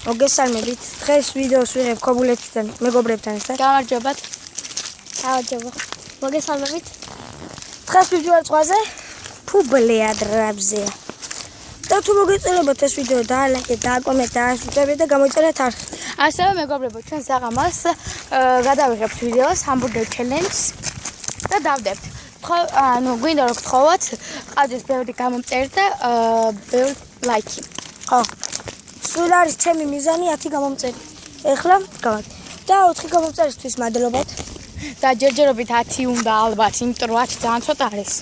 მოგესალმებით. დღეს ვიდეოს ვიღებ ქობულეთიდან, მეგობრებთან ერთად. გამარჯობათ. გამარჯობა. მოგესალმებით. დღეს ვიდეო ზღვაზე ფუბლე ადრაბზეა. და თუ მოგეწონებათ ეს ვიდეო დაალაიქეთ, დააკომენტეთ, დაასვიტებეთ და გამოიწერეთ არხი. ასევე მეგობრებო, ჩვენ საღამოს გადავიღებთ ვიდეოს ჰამბურგერ ჩელენჯს და დავდებთ. გვინდა რომ გთხოვოთ, ყავდეს ბევრი გამომწერი და ბევრი ლაიქი. ხო. სულ არის ჩემი მიზანი 10 გამომწერი. ეხლა გავაკ. და 4 გამომწერისთვის მადლობთ. და ჯერჯერობით 10 უნდა ალბათ, იმიტომ რომ 10 ძალიან ცოტა არის.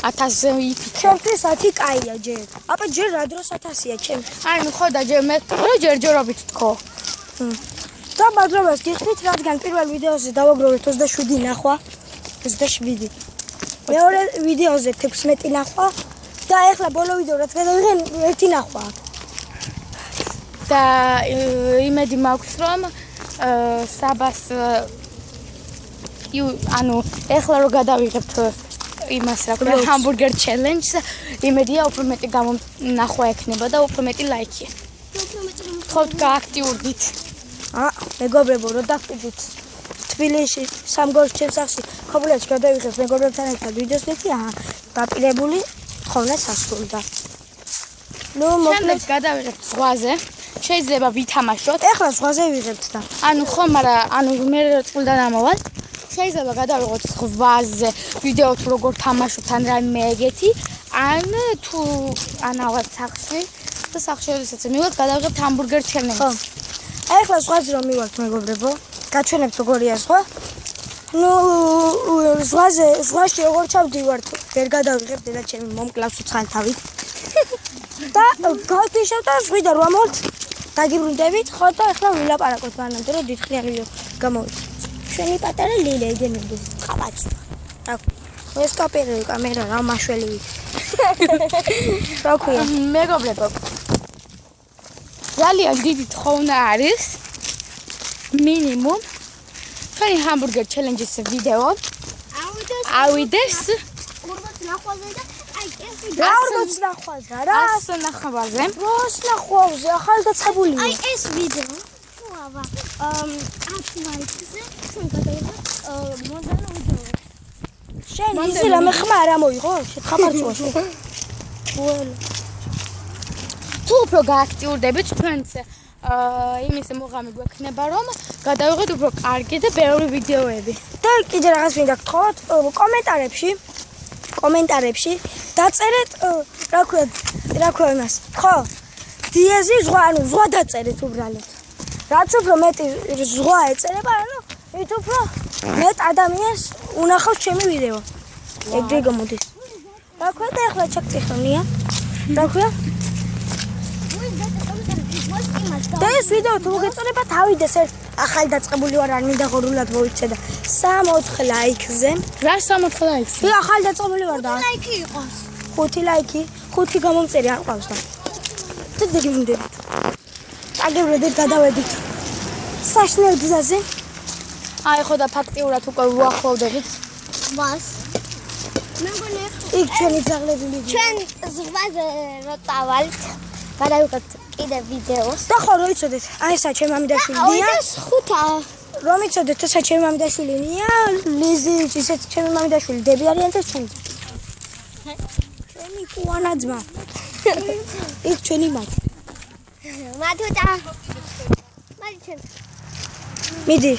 1000-ზე ვიფიქრე. ჩემთვის 10 კაია ჯერ. აბა ჯერ რა დროს 1000-ია ჩემ. აი ნუ ხო და მე ჯერჯერობით თქო. და მადლობას გიხდით, რადგან პირველ ვიდეოზე დავაგროვეთ 27 ნახვა. 27. მეორე ვიდეოზე 16 ნახვა და ეხლა ბოლო ვიდეო რაც გადავიღე 1 ნახვა. და იმედი მაქვს რომ საბას ანუ ეხლა რომ გადავიღებთ იმას რა ქვია ჰამბურგერ ჩელენჯს იმედია უფრო მეტი გამონახვა ექნება და უფრო მეტი ლაიქი. თქოთ გააქტიურდით. მეგობრებო, რო დაგტვით თბილისში სამგორს ჩემს სახლში ქობულეთში გადავიღეთ მეგობრებთან ერთად ვიდეოს ნეთი დაპირებული ხოვნე სასრულდა. ნუ მოკლედ გადავიღებთ ზღვაზე. შეიძლება ვითამაშოთ. ეხლა ზღვაზე ვიღებთ და. ანუ ხო, მაგრამ მე წყვილიდან ამოვალ. შეიძლება გადავიღოთ ზღვაზე ვიდეო თუ როგორ თამაშობთ ან რაიმე ეგეთი, ან თუ ანავად სახლში და სახლში როდესაც მივიღებთ გადავიღებთ ჰამბურგერ ჩელენჯს. ხო. ეხლა ზღვაზე რომ მივართ მეგობრებო, გაჩვენებთ როგორია ზღვა. ნუ ზღვაში როგორ ჩავდივართ, ვერ გადავიღებთ და ჩემი მომკლავს უცხალთავით. და გავთიშავ და ზღვიდან რომ ამოვთ, დაგიბრუნდებით, ხო და ეხლა ვილაპარაკოთ მანამდე რომ დიდხნიანი ვიდეო გამოვიდა. ჩვენი პატარა ლილა იგენებდეს ყავაც. ეს კამერა რა მაშველი ვიქ. რა ქვია? მეგობრებო. ძალიან დიდი თხოვნა არის მინიმუმ ჩვენი ჰამბურგერ ჩელენჯის ვიდეო ავიდეს 40 ნახვაზე და აი ეს რა 40 ნახვაზე რა 100 ნახვაზე 100 ნახვაზე ახალდაცებულია. აი ეს ვიდეო ვავა 10 ლაიქზე ჩვენ გადავიღეთ მომდევნო ვიდეო. შენ ისი რამე ხმა არ ამოიღო? შეთხაბარწვაში. ველ. თუ უფრო გააქტიურდებით ჩვენც იმის მოღამი გვექნება რომ გადავიღეთ უფრო კარგი და ბევრი ვიდეოები. და კიდე რაღაც მინდა გთხოვოთ კომენტარებში დაწერეთ რა ქვია იმას. ხო. დიეზი ზღვა, ანუ ზღვა დაწერეთ უბრალოდ. რაც უფრო მეტი ზღვა ეწერება, ანუ მით უფრო მეტ ადამიანს უნახავს ჩემი ვიდეო. ეგრე გამოდის. რა ქვია და ეხლა ჩაგწიხნია. რა ქვია? და ეს ვიდეო თუ მოგეწონებათ ავიდეს ერთ ახალი დაწყებული ვარ არ მინდა ღორულად მოიცე და 3-4 ლაიქზე. რა 3-4 ლაიქზე? მე ახალი დაწყებული ვარ და ლაიქი იყოს. 5 ლაიქი, 5 გამომწერი არ ყავს და. და დაგიბრუნდებით. დაგიბრუნდებით, გადავედით. საშინელ გზაზე. აი ხო და ფაქტიურად უკვე ვუახლოვდებით. მას. მე მგონი იქ ჩვენი ძაღლები ჩვენ ზღვაზე რო წავალთ, გადავიღეთ კიდე ვიდეოს. და ხო რო იცოდეთ, აი ესა ჩემი მამიდაშვილია. ეს ხუთა. რომ იცოდეთ, ესა ჩემი მამიდაშვილია, ლიზი, ისეთ ჩემი მამიდაშვილი, დები არიან და ჩვენი. ჩვენი კუანა ძმა. იქ ჩვენი მათი. მათუთა. მაი ჩვენ. მიდი.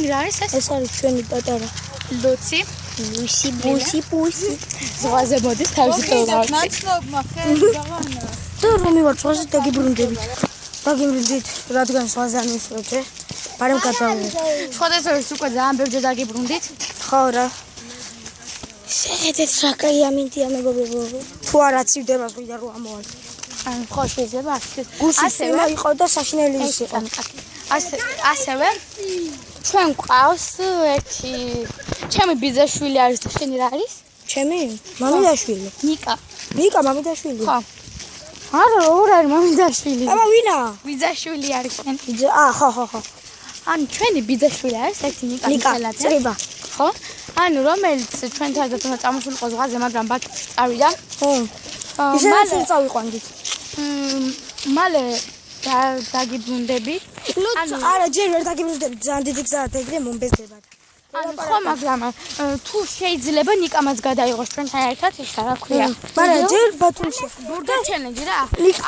რა არის ეს? ეს არის ჩვენი პატარა ლუცი პუსი. ზღვაზე მოდის თავისი ტოლავში. ნაცნობმა ხელი გავანა. და რომ მივარ ზღვაზე დაგიბრუნდებით. დაგიბრუნდით, რადგან ზღვაზე არ მისვეთე. ბარემ გადავიდეთ. შეხოდესოდეს უკვე ძალიან ბევრჯერ დაგიბრუნდით. ხო რა. შეხედეთ რა კაია მინდია მეგობრებო. თუ არ აცივდება გვიდა რომ ამოვალ. ან ხო შეიძლება ასევე იყო და საშინელი ის იყო. ასევე ჩვენ ყავს ერთი ჩემი ბიძაშვილი არის და შენი რა არის? ჩემი მამიდაშვილი. ნიკა მამიდაშვილი. ხო. არა, როგორ არის მამიდაშვილი? აბა ვინა? ბიძაშვილი არის შენ. ხო. ან ჩვენი ბიძაშვილი არის ერთი ნიკა წრიბა. ხო? ანუ რომელიც ჩვენთან ერთად უნდა წამოსულიყო ზღვაზე, მაგრამ ბაქოში წავიდა. ხო. ისე წავიყვანდით. მალე დაგიბრუნდებით. ანუ არა ჯერ ვერ დაგიბრუნდებით ძალიან დიდი გზაა ეგრე მომბეზდებათ. ანუ ხო მაგრამ თუ შეიძლება ნიკამაც გადაიღოს ჩვენთან ერთად ის რა ქვია. მაგრამ ჯერ ბათუმში ბურგა ჩელენჯი რა.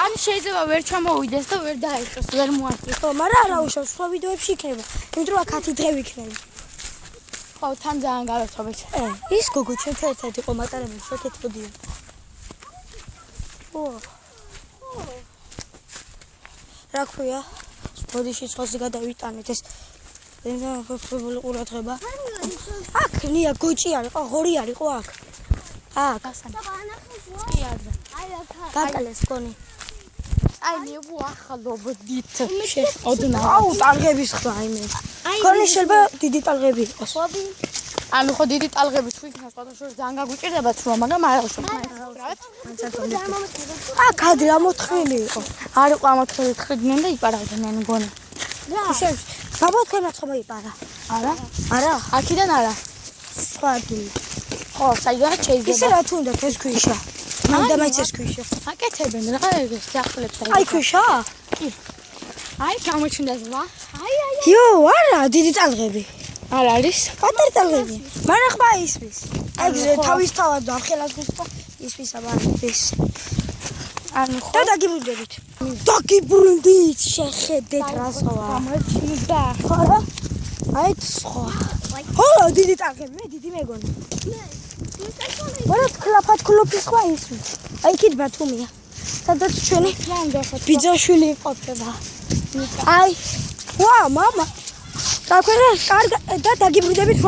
ან შეიძლება ვერ ჩამოვიდეს და ვერ დაიწყოს, ვერ მოასწროს. ხო, მაგრამ არა უშავს სხვა ვიდეოებში იქნება. იმიტომ რომ აქ 10 დღე ვიქნები. ხო, თან ძალიან გავერთობეთ. ის გოგო ჩვენთან ერთად იყო მატარებელი შეკეთებდია. ო. რა ქვია? ბოდიში ცხოველს გადავიტანეთ ეს. ძალიან ხოფრებული ყურადღება. აქ ნია გოჭი არისო, ღორი არისო აქ. აქ. გაკალეს კონი. აი მე ვუახალობდით. ოდნა. აუ, ტალღების ხდა აიმე. კონი შეიძლება დიდი ტალღები იყოს. ანუ ხო დიდი ტალღები თუ იქნება სხვადასხვა ძალიან გაგვიჭირდებათ რომ მაგრამ არა უშუალოდ. აქ ადრე ამოთხილი იყო. არ იყო ამოთხელი თხრიდნენ და იპარავდნენ მგონი. შენ ბაბა თქვენაც ხომ იპარა? არა? არა, აქიდან არა. სხვა ადგილი. ხო, საიდანაც ისე შეიძლება. რა თუ უნდა ეს ქვიშა. მანდა მაინც ეს ქვიშა. აკეთებენ რა ეგ სახლებს აი ქვიშა? აი გამოჩნდა ზღვა. იო, არა, დიდი ტალღები. არ არის. პატარ ტალღები. მაგრამ ხმა ისვის. ეგზე თავისთავად ახელასგოს და ისვის აბანდის. ანუ ხო და დაგიბრუნდებით. დაგიბრუნდით, შეხედეთ რასოა. გამოჩნდა. ხო? აი სხვა. ხო, დიდი ტალღები, მე დიდი მეგონი. მაგრამ კლაფად კლოფის სხვა ისვის. აი იქით ბათუმია. სადაც ჩვენი ბიძაშვილი იყოფება. აი, ვა, მამა. და ქვენ კარგ და დაგიბრუნდებით რა